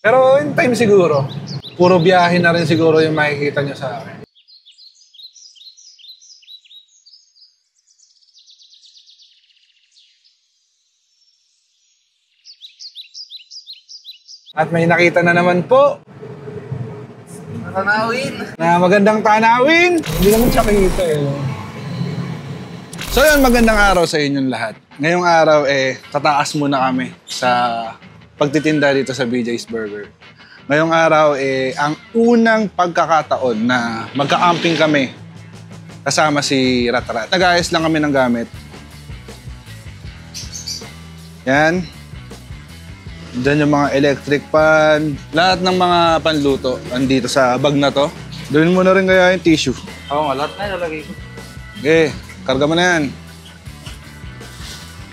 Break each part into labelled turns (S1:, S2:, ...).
S1: Pero in time siguro, puro biyahe na rin siguro yung makikita nyo sa akin. At may nakita na naman po.
S2: Tanawin.
S1: Na magandang tanawin. Hindi naman siya kita eh. So yun, magandang araw sa inyong lahat. Ngayong araw tataas muna kami sa pagtitinda dito sa BJ's Burger. Ngayong araw ang unang pagkakataon na magka-camping kami kasama si Ratrat. Nag-ayos lang kami ng gamit. Yan. Diyan yung mga electric pan, lahat ng mga panluto andito sa bag na to. Gawin mo na rin kaya yung tissue.
S2: Oo nga, lahat na ilalagay ko.
S1: Okay, karga mo na yan.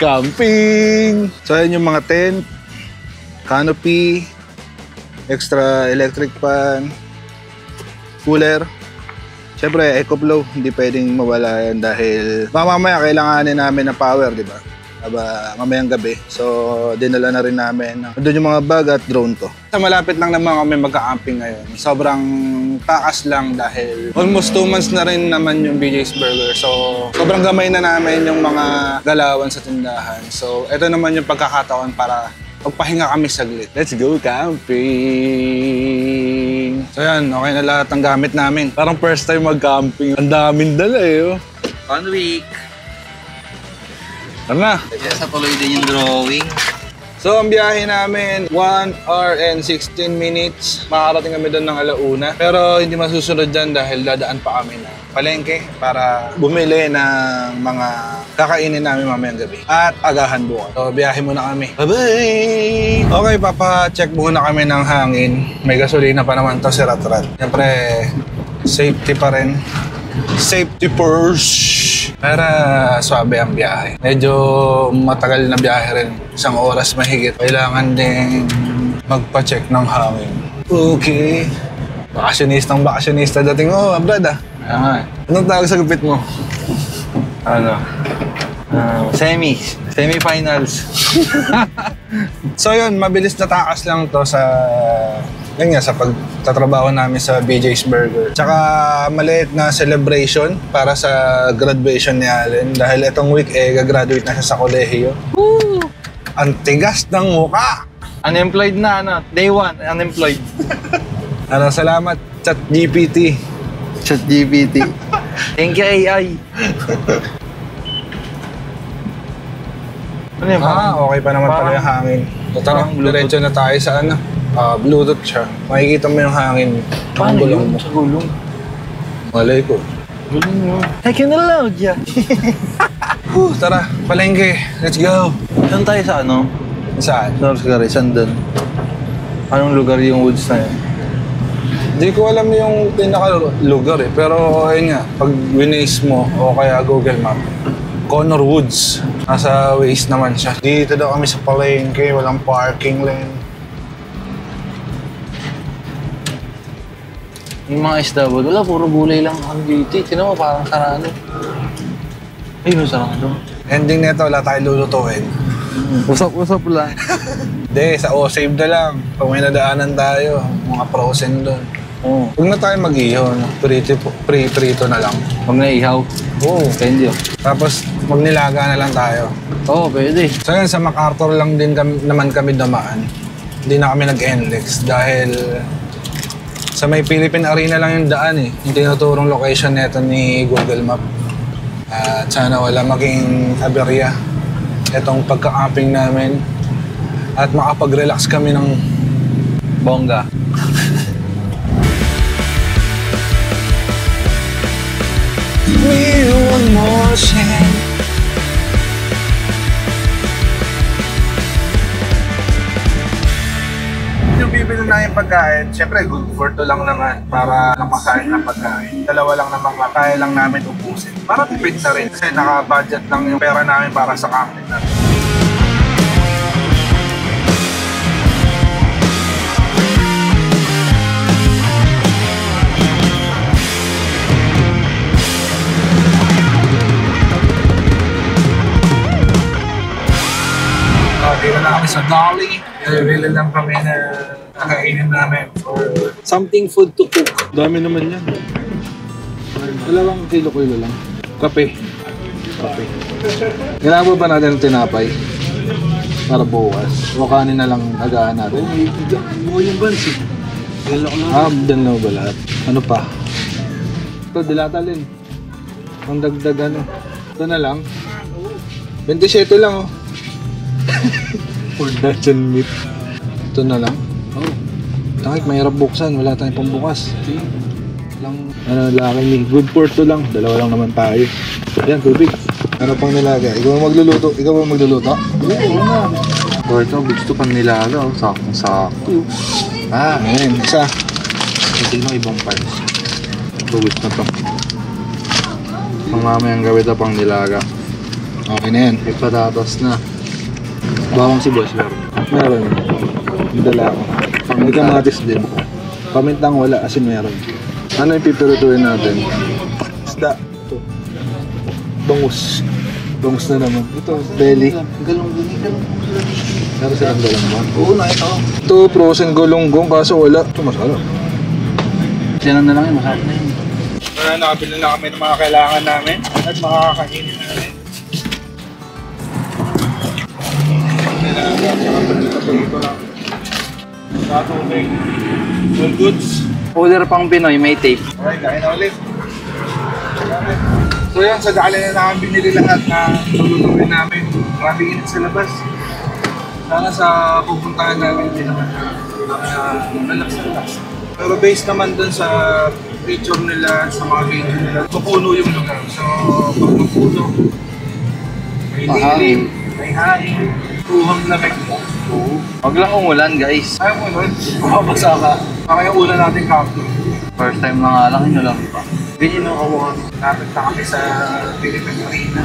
S1: Camping! So yan yung mga tent, canopy, extra electric pan, cooler. Siyempre, EcoFlow, hindi pwedeng mawala yan dahil mamaya kailanganin namin ng power, di ba? Mamayang gabi. So, dinala na rin namin. Doon yung mga bag at drone ko. Sa malapit lang naman kami magka-camping ngayon. Sobrang taas lang dahil almost 2 months na rin naman yung BJ's Burger. So, sobrang gamay na namin yung mga galawan sa tindahan. So, ito naman yung pagkakataon para magpahinga kami saglit. Let's go camping! So yan, okay na lahat ng gamit namin. Parang first time mag-camping. Ang daming dala eh.
S2: 1 week.
S1: Tara na!
S2: Kaya sa tuloy din yung drawing.
S1: So, ang biyahe namin, 1 hour and 16 minutes. Makakarating kami doon ng alauna. Pero hindi masusunod dyan dahil dadaan pa kami na palengke para bumili ng mga kakainin namin mamayang gabi. At agahan bukas. So, biyahe muna kami. Bye-bye! Okay, papa-check muna kami ng hangin. May gasolina pa naman to si Ratrat. Siyempre, safety pa rin. Safety first! Para swabe ang biyahe. Medyo matagal na biyahe rin. 1 oras mahigit. Kailangan din magpa-check ng hangin. Okay. Bakasyonista dating. Oh, Brad ah. Anong tawag sa gupit mo?
S2: Ano? Semi-finals.
S1: So yun, mabilis na takas lang to sa sa pagtatrabaho namin sa BJ's Burger. Tsaka maliit na celebration para sa graduation ni Allen dahil itong week gagraduate na siya sa kolehiyo.
S2: Woo!
S1: Ang tigas ng mukha!
S2: Unemployed na, Day 1, unemployed.
S1: Salamat, ChatGPT.
S2: ChatGPT. Thank you, AI. Ano yun?
S1: Okay pa naman pala yung hangin. Tara, diretso na tayo sa Bluetooth siya. Makikita mo yung hangin.
S2: Paano yun? Sa gulong?
S1: Malay ko.
S2: Gulong mo. Technology.
S1: Tara, palengke. Let's go.
S2: Saan tayo sa ano?
S1: Saan?
S2: North Gary, Sandan. Anong lugar yung woods na yun?
S1: Hindi ko alam yung pinaka-lugar eh. Pero ayun nga, pag winis mo o kaya Google Map, Connor Woods. Nasa Waze naman siya. Dito daw kami sa palengke, walang parking lane.
S2: Yung mga SW, wala, puro gulay lang ang dito. Tinan mo, parang sarado. Ayun, sarado.
S1: Ending nito, wala tayong lulutuin.
S2: Usap-usap lang.
S1: Hindi, sa O-Save na lang. Pag may nadaanan tayo, mga frozen doon. Huwag na tayo mag-ihaw. Prito na lang.
S2: Huwag na ihaw.
S1: Oo.
S2: Pwede.
S1: Tapos magnilaga na lang tayo.
S2: Oo, pwede.
S1: So yan, sa MacArthur lang din naman kami dumaan. Hindi na kami nag-NLEX dahil sa may Philippine Arena lang yung daan eh. Yung tinuturong location nito ni Google Map. At sana wala maging aberya itong pagka-camping namin. At makapag-relax kami ng
S2: bongga.
S1: One more chance. Yung bibili na yung pagkain, syempre good for 2 lang naman para nakasahin ng pagkain. 2 lang naman kaya lang namin ubusin. Para tipid na rin kasi naka-budget lang yung pera namin para sa camping natin. Dito na kami sa Dolly. Bibili lang kami na Kakainin namin.
S2: Something food to cook.
S1: Dami naman yan. 2 kilo lang. Kape. Kailangan ba natin ng tinapay? Para bukas. O kanin na lang agaan natin.
S2: Buo yung buns eh.
S1: Dyan lang ba lahat? Ano pa? Ito, dilatalin. Ang dagdag ano. Ito na lang. 27 lang oh. For Dutchman meat. Ito na lang. Oh. Takik, mahirap buksan. Wala tayong pambukas. Lang, laki ni good for 2 lang. 2 lang naman tayo. Yan, tubig. Ano pang nilaga? Ikaw ang magluluto? Oo na.
S2: Ito, gusto pang nilaga. Sakto.
S1: Ngayon, isa.
S2: Tingnan ibang parts.
S1: Tubig na to. Pang mamayang gawin ito pang nilaga. Okay na yan.
S2: May patatas na. Bawang si boss
S1: Meron. Dala ako. May kamatis din. Comment lang wala kasi meron. Ano yung pipirutuin natin? Isda. Ito. Bangus. Bangus na naman. Ito, belly.
S2: Galong.
S1: Meron silang dalang ba?
S2: Oo na ito.
S1: Ito, frozen golonggong kaso wala. Ito, masarap.
S2: Siya na lang yun, masarap na yun.
S1: Nakabili na kami ng mga kailangan namin at makakainin namin. All goods.
S2: Order pang Pinoy, may tape.
S1: Okay, kain na ulit. So yun, sa dali na namin binili lahat na lulutuin namin. Maraming init sa labas. Sana sa pupuntahan namin din naman. Relax. Pero based naman dun sa picture nila, sa mga video nila, pupuno yung lugar. So, pag mapuno, may dilim, may hangin, tuhang lamig mo.
S2: Huwag lang umulan guys.
S1: Ayaw mo nun, mabasa ka. Kaya yung una natin camping.
S2: First time na nga lang, yun lang pa.
S1: Ganyan ang award. Napunta kami sa Philippine Marina.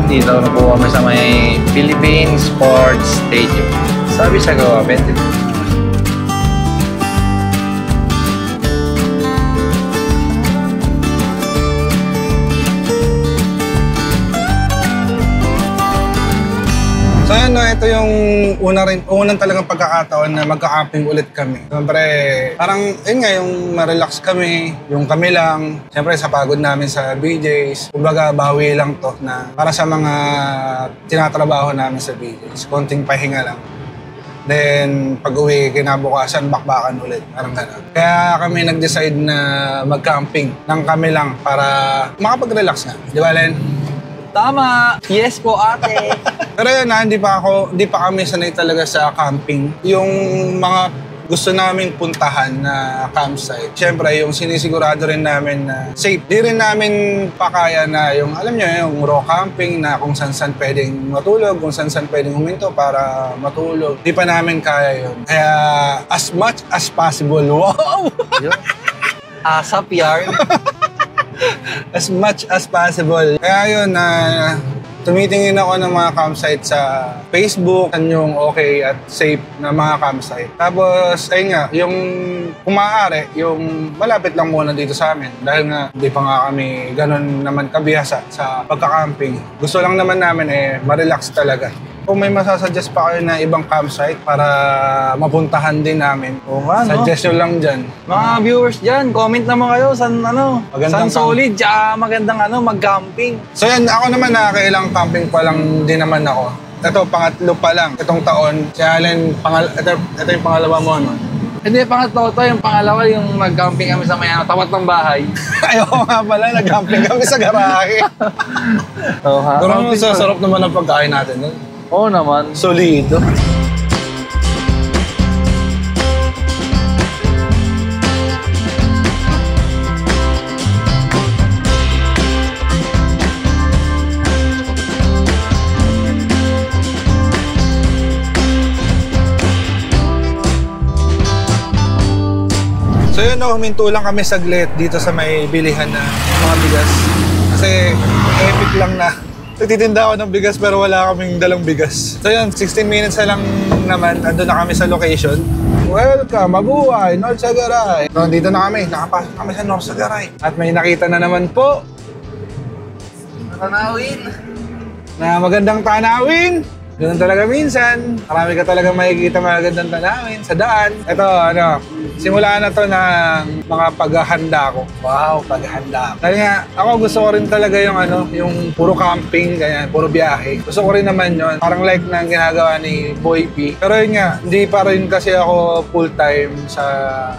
S2: Dito na po kami sa may Philippine Sports Stadium. Sabi sa gawa, 20.
S1: So yun, no, ito yung unang talagang pagkakataon na magka-camping ulit kami. Siyempre, parang yun nga, yung ma-relax kami, yung kami lang. Siyempre, sa pagod namin sa BJ's, kumbaga bawi lang to na para sa mga tinatrabaho namin sa BJ's. Konting pahinga lang. Then, pag-uwi, kinabukasan, bakbakan ulit. Parang gano'n. Kaya kami nag-decide na mag-camping ng kami lang para makapag-relax nga. Di ba, Len?
S2: Tama! Yes po, ate!
S1: Pero yun na, hindi pa kami sanay talaga sa camping. Yung mga gusto naming puntahan na campsite, syempre yung sinisigurado rin namin na safe. Di rin namin pakaya na yung, alam nyo, yung raw camping na kung saan pwedeng matulog, kung saan pwedeng huminto para matulog. Di pa namin kaya yun. Kaya as much as possible, wow!
S2: Asap yarn.
S1: As much as possible. Kaya yun na tumitingin ako ng mga campsite sa Facebook, yung okay at safe na mga campsite. Tapos, ayun nga, yung kung maaari, yung malapit lang muna dito sa amin. Dahil nga, hindi pa nga kami ganun naman kabihasa sa pagka-camping. Gusto lang naman namin ma-relax talaga. Kung may masasuggest pa kayo na ibang campsite para mapuntahan din namin, suggestion lang dyan.
S2: Mga viewers dyan, comment naman kayo saan
S1: Magandang
S2: solid, tsaka magandang mag-camping.
S1: So yan, ako naman nakakailang camping pa lang din naman ako. Ito, pangatlo pa lang. Itong taon, si Allen, ito yung pangalawa mo, ano?
S2: Hindi, pangatlo to. Yung pangalawa, yung mag-camping kami sa may tapat ng bahay.
S1: Ayoko nga pala, nag-camping kami sa garahe. Pero sarap naman ang pagkain natin. No?
S2: Oo naman.
S1: Solido. So yun, huminto lang kami saglit dito sa may bilihan na mga bigas. Kasi epic lang na Nagtitinda ako ng bigas pero wala kaming dalang bigas. So yun, 16 minutes na lang naman. Andun na kami sa location. Welcome, mabuhay, North Sagaray. So, dito na kami. Nakapasok kami sa North Sagaray. At may nakita na naman po
S2: Tanawin.
S1: na magandang tanawin. Ganun talaga minsan. Marami ka talaga makikita magandang tanawin sa daan. Ito, simula na to ng mga paghahanda ko. Wow, paghahanda. Dahil nga, ako gusto ko rin talaga yung puro camping, ganyan, puro biyahe. Gusto ko rin naman yun. Parang like na ginagawa ni Boy P. Pero yun nga, hindi pa rin kasi ako full-time sa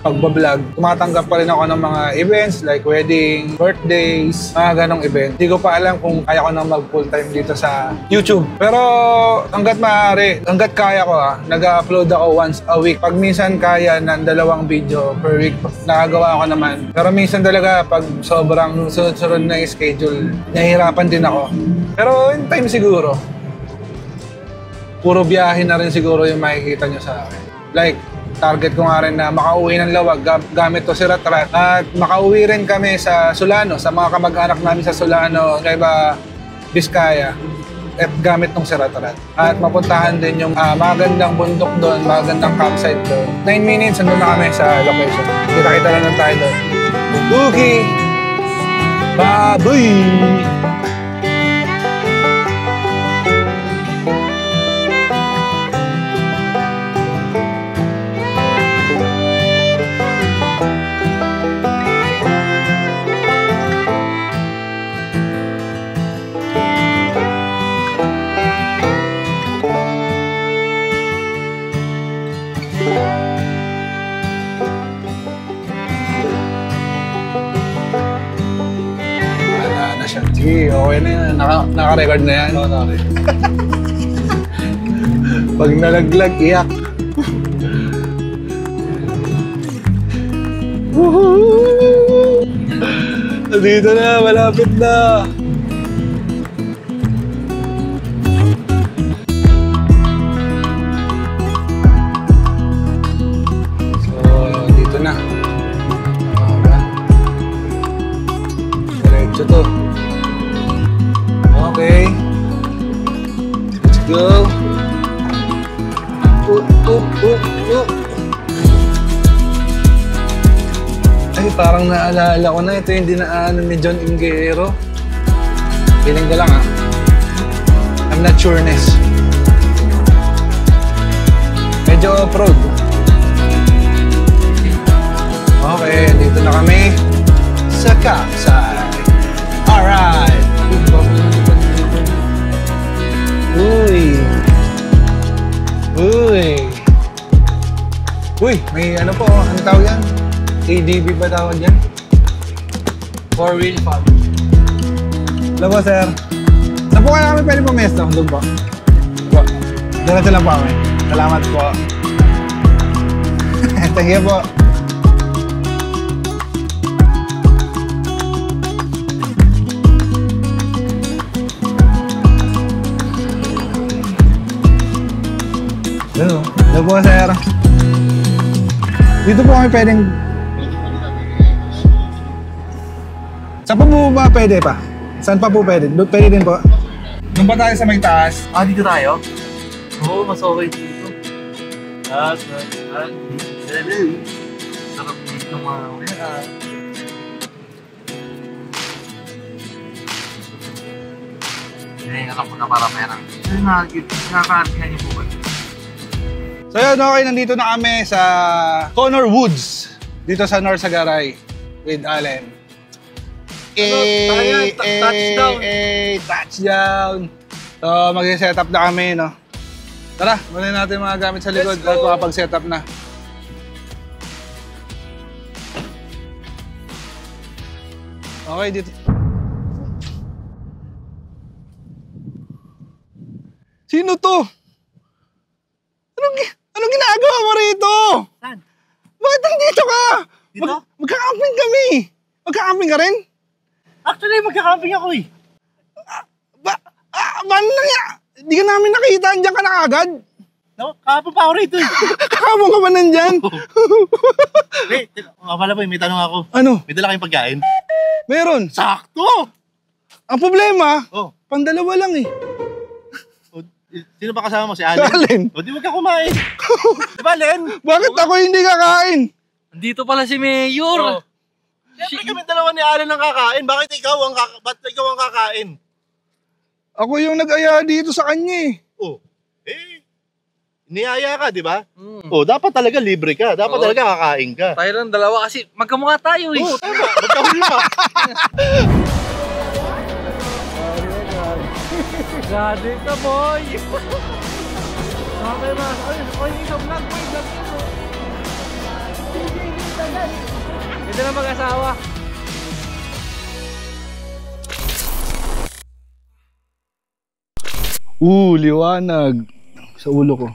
S1: pagbablog. Tumatanggap pa rin ako ng mga events like wedding, birthdays, mga ganong event. Hindi ko pa alam kung kaya ko na mag-full-time dito sa YouTube. Pero hanggat maaari, hanggat kaya ko nag-upload ako once a week. Pag minsan kaya ng 2 video per week, nakagawa ko naman. Pero minsan talaga, pag sobrang sunod-sunod na schedule, nahihirapan din ako. Pero in time siguro, puro biyahe na rin siguro yung makikita nyo sa akin. Like, target ko nga rin na makauwi ng Lawag gamit to si Ratrat. At makauwi rin kami sa Solano, sa mga kamag-anak namin sa Solano, Nueva Vizcaya. At gamit ng Ratrat. At mapuntahan din yung magandang bundok doon, magandang campsite doon. 9 minutes, nandun na kami sa location. Kita-kita lang ng tayo doon. Okay! Baboy! Sige, okay na yan. Naka-record na yan. Pag nalaglag, iyak. Dito na, malapit na. So, dito na. Diretso to. Okay. Let's go. Ay, parang naalala ko na. Ito yung dinaanan ni John Inguero. Feeling ko lang I'm not sureness. Medyo off-road. Okay, dito na kami sa campsite. Alright. Uy! Uy! Uy! May ano po, ano tawag yan? ADB ba tawag yan? 4-wheel pub. Hello po, sir. Saan po kaya kami pwede pumesto? Doon po. Diretso lang po kami. Salamat po. Thank you po. Hello po, sir. Dito po kami pwedeng... Saan pa po ba pwede pa? Saan pa po pwede? Pwede din po. Doon ba tayo sa may taas?
S2: Dito tayo? Oo, mas okay dito. Sarap dito mga alam ko na para perang. Nakakaartihan niyo po ba?
S1: So yun, okay, nandito na kami sa Connor Woods, dito sa North Sagaray with Allen.
S2: Touchdown!
S1: Touchdown! So mag-set up na kami, no? Tara, muna natin mga gamit sa likod at makapag-set up na. Okay, dito. Sino to? Anong ginagawa mo rito?
S2: Saan?
S1: Bakit nandito ka?
S2: Dito?
S1: Magkakamping kami. Magkakamping ka rin?
S2: Actually, magkakamping ako eh.
S1: Paano na nga? Hindi ka namin nakita. Andiyan ka na agad.
S2: No, kahapon pa ako rito eh.
S1: Kahapon ka ba nandyan?
S2: Wait, pala po, may tanong ako.
S1: Ano?
S2: May dala kayong pagkain?
S1: Meron.
S2: Sakto!
S1: Ang problema,
S2: Oh.
S1: Pandalawa lang eh.
S3: Sino ba kasama mo? Si Allen?
S1: Allen.
S3: O di wag ka kumain. Di ba, Len?
S1: Bakit ako hindi kakain?
S2: Andito pala si Mayor.
S3: Siyempre kami dalawa ni Allen ang kakain. Ba't ikaw ang kakain?
S1: Ako yung nag-aya dito sa kanya eh.
S3: Oh, niyaya ka, di ba? Oh, dapat talaga libre ka. Dapat talaga kakain ka.
S2: Tayo lang dalawa kasi magkamukha tayo eh.
S3: Oo, tama. Magkahula.
S2: Gade ka, boy! Okay na. Ay, isa vlog, boy. Vlog mo. Ito na mag-asawa.
S1: Liwanag. Sa ulo ko.